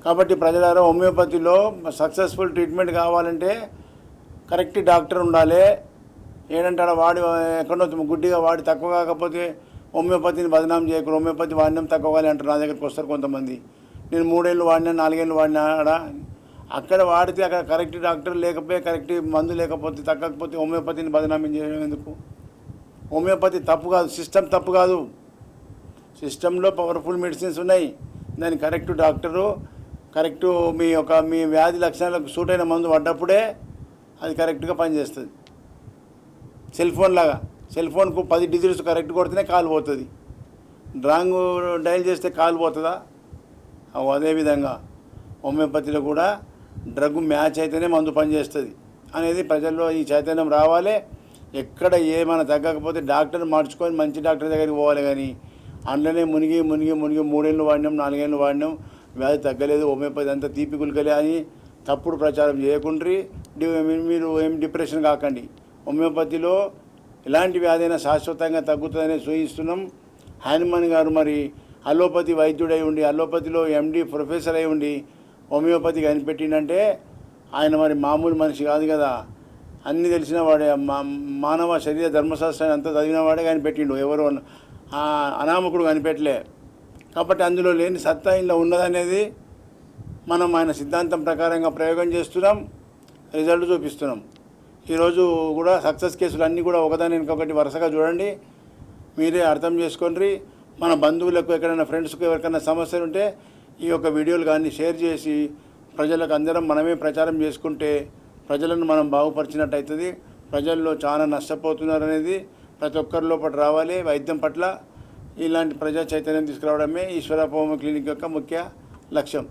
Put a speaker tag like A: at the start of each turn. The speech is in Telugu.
A: కాబట్టి ప్రజలారా హోమియోపతిలో సక్సెస్ఫుల్ ట్రీట్మెంట్ కావాలంటే కరెక్ట్ డాక్టర్ ఉండాలి. ఏంటంటే వాడి ఎక్కడో గుడ్డిగా వాడి తక్కువ కాకపోతే హోమియోపతిని బదనాం చేయకూడదు. హోమియోపతి వాడినాం తక్కువ కావాలి అంటారు. నా దగ్గరికి వస్తారు కొంతమంది. నేను 3 ఏళ్ళు వాడినా 4 ఏళ్ళు వాడినా అక్కడ వాడితే అక్కడ కరెక్ట్ డాక్టర్ లేకపోతే కరెక్ట్ మందు లేకపోతే తగ్గకపోతే హోమియోపతిని బదనామీ చేయడం ఎందుకు? హోమియోపతి తప్పు కాదు, సిస్టమ్ తప్పు కాదు. సిస్టంలో పవర్ఫుల్ మెడిసిన్స్ ఉన్నాయి. దాని కరెక్ట్ డాక్టరు కరెక్టు మీ వ్యాధి లక్షణాలకు సూట్ అయిన మందు పడ్డప్పుడే అది కరెక్ట్గా పనిచేస్తుంది. సెల్ ఫోన్కు 10 డిజిట్స్ కరెక్ట్ కొడితేనే కాల్ పోతుంది. రాంగ్ డైల్ చేస్తే కాల్ పోతుందా? అదేవిధంగా హోమియోపతిలో కూడా డ్రగ్ మ్యాచ్ అయితేనే మందు పనిచేస్తుంది అనేది ప్రజల్లో ఈ చైతన్యం రావాలి. ఎక్కడ ఏమైనా తగ్గకపోతే డాక్టర్ మార్చుకొని మంచి డాక్టర్ దగ్గరికి పోవాలి. కానీ అందులోనే మునిగి 3 ఏళ్ళు వాడినాం 4 ఏళ్ళు వాడినాం వ్యాధి తగ్గలేదు, హోమియోపతి అంతా తీపి గులికలే అని తప్పుడు ప్రచారం చేయకుండ్రి. మీరు ఏం డిప్రెషన్ కాకండి. హోమియోపతిలో ఎలాంటి వ్యాధి అయినా శాశ్వతంగా తగ్గుతుందని సూచిస్తున్నాం. హ్యానిమన్ గారు మరి అలోపతి వైద్యుడై ఉండి అలోపతిలో ఎండి ప్రొఫెసర్ అయి ఉండి హోమియోపతి కనిపెట్టిండంటే ఆయన మరి మామూలు మనిషి కాదు కదా. అన్నీ తెలిసిన వాడే, మానవ శరీర ధర్మశాస్త్రాన్ని అంతా చదివిన వాడే కనిపెట్టిండు. ఎవరు అనామకుడు కనిపెట్టలే. కాబట్టి అందులో లేని సత్తా ఇంట్లో ఉన్నదనేది మనం ఆయన సిద్ధాంతం ప్రకారంగా ప్రయోగం చేస్తున్నాం, రిజల్ట్ చూపిస్తున్నాం. ఈరోజు కూడా సక్సెస్ కేసులు అన్నీ కూడా ఒకదాని ఇంకొకటి వరుసగా చూడండి, మీరే అర్థం చేసుకోండి. మన బంధువులకు ఎక్కడైనా ఫ్రెండ్స్కు ఎవరికైనా సమస్యలు ఉంటే ఈ యొక్క వీడియోలు కానీ షేర్ చేసి ప్రజలకు అందరం మనమే ప్రచారం చేసుకుంటే ప్రజలను మనం బాగుపరిచినట్టు అవుతుంది. ప్రజల్లో చాలా నష్టపోతున్నారు అనేది ప్రతి ఒక్కరి లోపల రావాలి. వైద్యం పట్ల ఇలాంటి ప్రజా చైతన్యం తీసుకురావడమే ఈశ్వరప్ప హోమియో క్లినిక్ యొక్క ముఖ్య లక్ష్యం.